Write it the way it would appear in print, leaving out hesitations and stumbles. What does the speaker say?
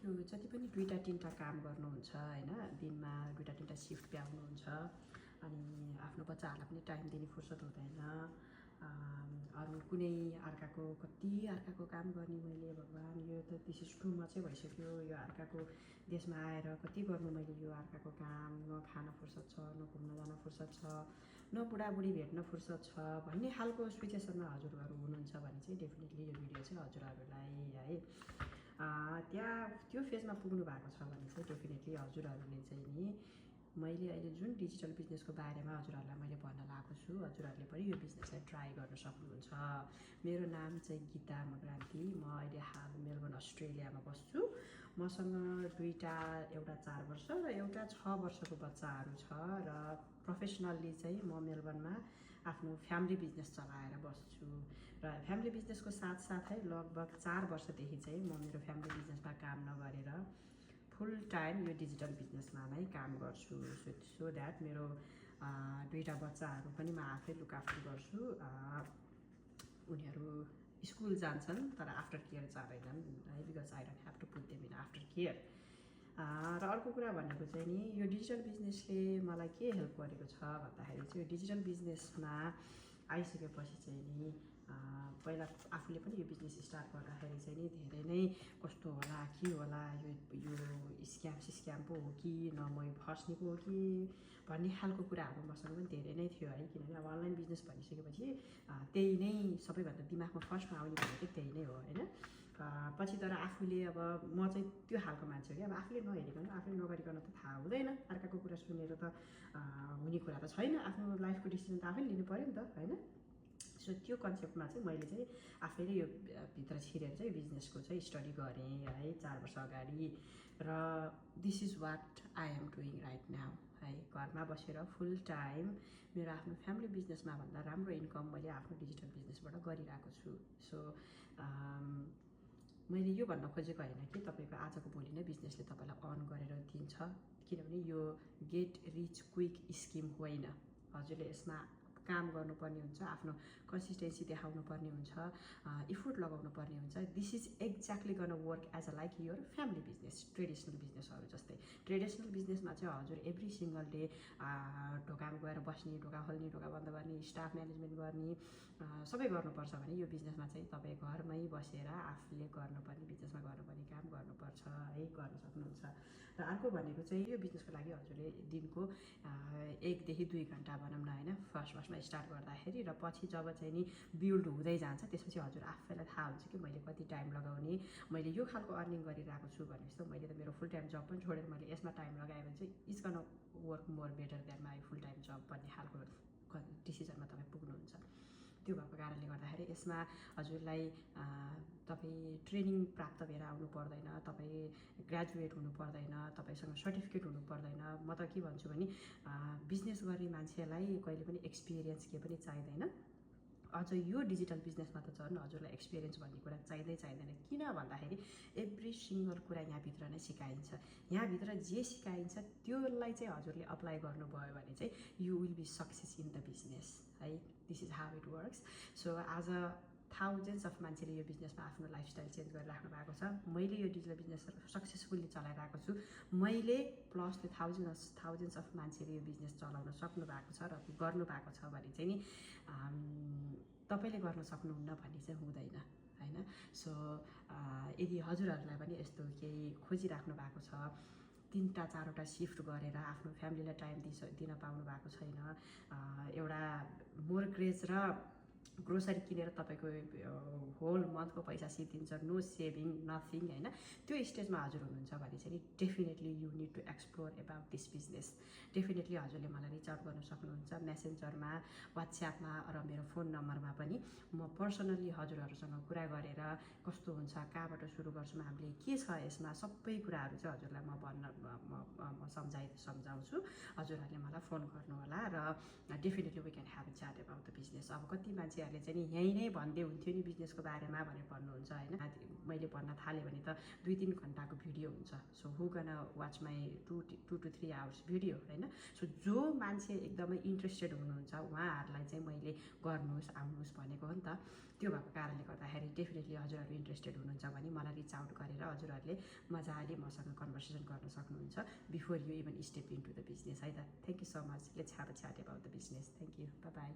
हजुरहरू जति पनि 2टा 3टा काम गर्नुहुन्छ हैन, दिनमा 2टा 3टा सिफ्ट भ्याउनुहुन्छ अनि आफ्नो बच्चाहरूलाई पनि टाइम दिने फुर्सद हुँदैन। अरू कुनै कति अर्काको काम गर्ने मैले भगवान्, यो त दिस इज टु मचै भइसक्यो। यो अर्काको देशमा आएर कति गर्नु मैले यो अर्काको काम, न खान फुर्सद छ, न घुम्न जान फुर्सद छ, न बुढाबुढी भेट्न फुर्सद छ भन्ने खालको सिचुएसनमा हजुरहरू हुनुहुन्छ भने चाहिँ डेफिनेटली यो भिडियो चाहिँ हजुरहरूलाई है त्यहाँ त्यो फेजमा पुग्नु भएको छ भने चाहिँ डेफिनेटली हजुरहरूले चाहिँ नि मैले अहिले जुन डिजिटल बिजनेसको बारेमा हजुरहरूलाई मैले भन्न लागेको छु, हजुरहरूले पनि यो बिजनेसलाई ट्राई गर्न सक्नुहुन्छ। मेरो नाम चाहिँ गीता मग्रान्ती। म अहिले हाल मेलबर्न अस्ट्रेलियामा बस्छु। मसँग एउटा 4 वर्ष र एउटा 6 वर्षको बच्चाहरू छ र प्रोफेसनल्ली चाहिँ म मेलबर्नमा आफ्नो फ्यामिली बिजनेस चलाएर बस्छु र फ्यामिली बिजनेसको साथसाथै लगभग 4 वर्षदेखि चाहिँ म मेरो फ्यामिली बिजनेसमा काम नगरेर फुल टाइम यो डिजिटल बिजनेसमा नै काम गर्छु। सो द्याट मेरो 2टा बच्चाहरू पनि म आफै लुक आफ्टर गर्छु। उनीहरू स्कुल जान्छन् तर आफ्टर केयर जाँदैनन् है, because I don't have to put them in after care. र अर्को कुरा भनेको चाहिँ नि यो डिजिटल बिजनेसले मलाई के हेल्प गरेको छ भन्दाखेरि चाहिँ यो डिजिटल बिजनेसमा आइसकेपछि चाहिँ नि पहिला आफूले पनि यो बिजनेस स्टार्ट गर्दाखेरि चाहिँ नि धेरै नै कस्तो होला के होला, यो स्क्याम पो हो कि न म फस्ने पो हो कि भन्ने खालको कुराहरू मसँग पनि धेरै नै थियो है। किनभने अब अनलाइन बिजनेस भनिसकेपछि त्यही नै सबैभन्दा दिमागमा फर्स्टमा आउने भनेको त्यही नै हो होइन। पछि तर आफूले अब म चाहिँ त्यो खालको मान्छे हो कि अब आफूले नहेरिकन आफूले नगरिकन त थाहा हुँदैन, अर्काको कुरा सुनेर त हुने कुरा त छैन। आफ्नो लाइफको डिसिजन त आफैले लिनु पऱ्यो नि त होइन। सो त्यो कन्सेप्टमा चाहिँ मैले चाहिँ आफैले यो भित्र छिरेर चाहिँ बिजनेसको चाहिँ स्टडी गरेँ है 4 वर्ष अगाडि र this is what I am doing right now है। घरमा बसेर फुल टाइम मेरो आफ्नो फ्यामिली बिजनेसमा भन्दा राम्रो इन्कम मैले आफ्नो डिजिटल बिजनेसबाट गरिरहेको छु। सो मैले यो भन्न खोजेको होइन कि तपाईँको आजको भोलि नै बिजनेसले तपाईँलाई अर्न गरेर दिन्छ, किनभने यो गेट रिच क्विक स्किम होइन। हजुरले यसमा काम गर्नुपर्ने हुन्छ, आफ्नो कन्सिस्टेन्सी देखाउनु पर्ने हुन्छ, इफोर्ट लगाउनु पर्ने हुन्छ। This is exactly gonna work as a like your family business, traditional बिजनेसहरू जस्तै। ट्रेडिसनल बिजनेसमा चाहिँ हजुर एभ्री सिङ्गल डे ढोकामा गएर बस्ने, ढोका खोल्ने, ढोका बन्द गर्ने, स्टाफ म्यानेजमेन्ट गर्ने सबै गर्नुपर्छ भने यो बिजनेसमा चाहिँ तपाईँ घरमै बसेर आफूले गर्नुपर्ने बिजनेसमा गर्नुपर्ने काम गर्नुपर्छ है, गर्न सक्नुहुन्छ। र अर्को भनेको चाहिँ यो बिजनेसको लागि हजुरले दिनको 1 देखि 2 घन्टा भनौँ न होइन, फर्स्टमा स्टार्ट गर्दाखेरि र पछि जब चाहिँ नि बिल्ड हुँदै जान्छ त्यसपछि हजुर आफैलाई थाहा हुन्छ कि मैले कति टाइम लगाउने, मैले यो खालको अर्निङ गरिरहेको छु भनेपछि त मैले त मेरो फुल टाइम जब पनि छोडेर मैले यसमा टाइम लगाएँ भने चाहिँ it's gonna work more better than my full time जब भन्ने खालको डिसिजनमा तपाईँ पुग्नुहुन्छ। त्यो भएको कारणले गर्दाखेरि यसमा हजुरलाई तपाईँ ट्रेनिङ प्राप्त भएर आउनु पर्दैन, तपाईँ ग्रेजुएट हुनु पर्दैन, तपाईँसँग सर्टिफिकेट हुनु पर्दैन। म त के भन्छु भने बिजनेस गर्ने मान्छेलाई कहिले पनि एक्सपिरियन्स के पनि चाहिँदैन। अझ यो डिजिटल बिजनेसमा त झन् हजुरलाई एक्सपिरियन्स भन्ने कुरा चाहिँदैन। किन भन्दाखेरि एभ्री सिङ्गल कुरा यहाँभित्र नै सिकाइन्छ। यहाँभित्र जे सिकाइन्छ त्योलाई चाहिँ हजुरले अप्लाई गर्नुभयो भने चाहिँ you will be success in the business है। This is how it works. So आज थाउजन्ड्स अफ मान्छेले यो बिजनेसमा आफ्नो लाइफस्टाइल चेन्ज गरिराख्नु भएको छ। मैले यो डिजिटल बिजनेस सक्सेसफुल्ली चलाइरहेको छु। मैले प्लस त्यो थाउजन्ड्स अफ मान्छेले यो बिजनेस चलाउन सक्नु भएको छ र गर्नु भएको छ भने चाहिँ नि तपाईँले गर्न सक्नुहुन्न भन्ने चाहिँ हुँदैन होइन। सो यदि हजुरहरूलाई पनि यस्तो केही खोजिराख्नु भएको छ, 3टा 4वटा सिफ्ट गरेर आफ्नो फ्यामिलीलाई टाइम दिन पाउनु भएको छैन, एउटा मोर्गेज र ग्रोसरी किनेर तपाईँको होल मन्थको पैसा सिद्धिन्छ, नो सेभिङ नथिङ होइन, त्यो स्टेजमा हजुर हुनुहुन्छ भने चाहिँ definitely you need to explore about this business. Definitely हजुरले मलाई रिच आउट गर्न सक्नुहुन्छ मेसेन्जरमा, वाट्सएपमा र मेरो फोन नम्बरमा पनि। म पर्सनल्ली हजुरहरूसँग कुरा गरेर कस्तो हुन्छ, कहाँबाट सुरु गर्छौँ, हामीले के छ यसमा सबै कुराहरू चाहिँ हजुरलाई म सम्झाउँछु। हजुरहरूले मलाई फोन गर्नुहोला र definitely we can have a chat about the business. अब कति मान्छे मान्छेहरूले चाहिँ नि यहीँ नै भन्दै हुन्थ्यो नि बिजनेसको बारेमा भनेर भन्नुहुन्छ होइन। मैले भन्न थालेँ भने त 2-3 घन्टाको भिडियो हुन्छ। So who gun watch my 2 to 3 hours video होइन। सो जो मान्छे एकदमै इन्ट्रेस्टेड हुनुहुन्छ उहाँहरूलाई चाहिँ मैले गर्नुहोस् आउनुहोस् भनेको हो नि त। त्यो भएको कारणले गर्दाखेरि डेफिनेटली हजुरहरू इन्ट्रेस्टेड हुनुहुन्छ भने मलाई रिच आउट गरेर हजुरहरूले मजाले मसँग कन्भर्सेसन गर्न सक्नुहुन्छ before you even step into the business है त। Thank you so much. Let's have a chat about the business. Thank you. By by.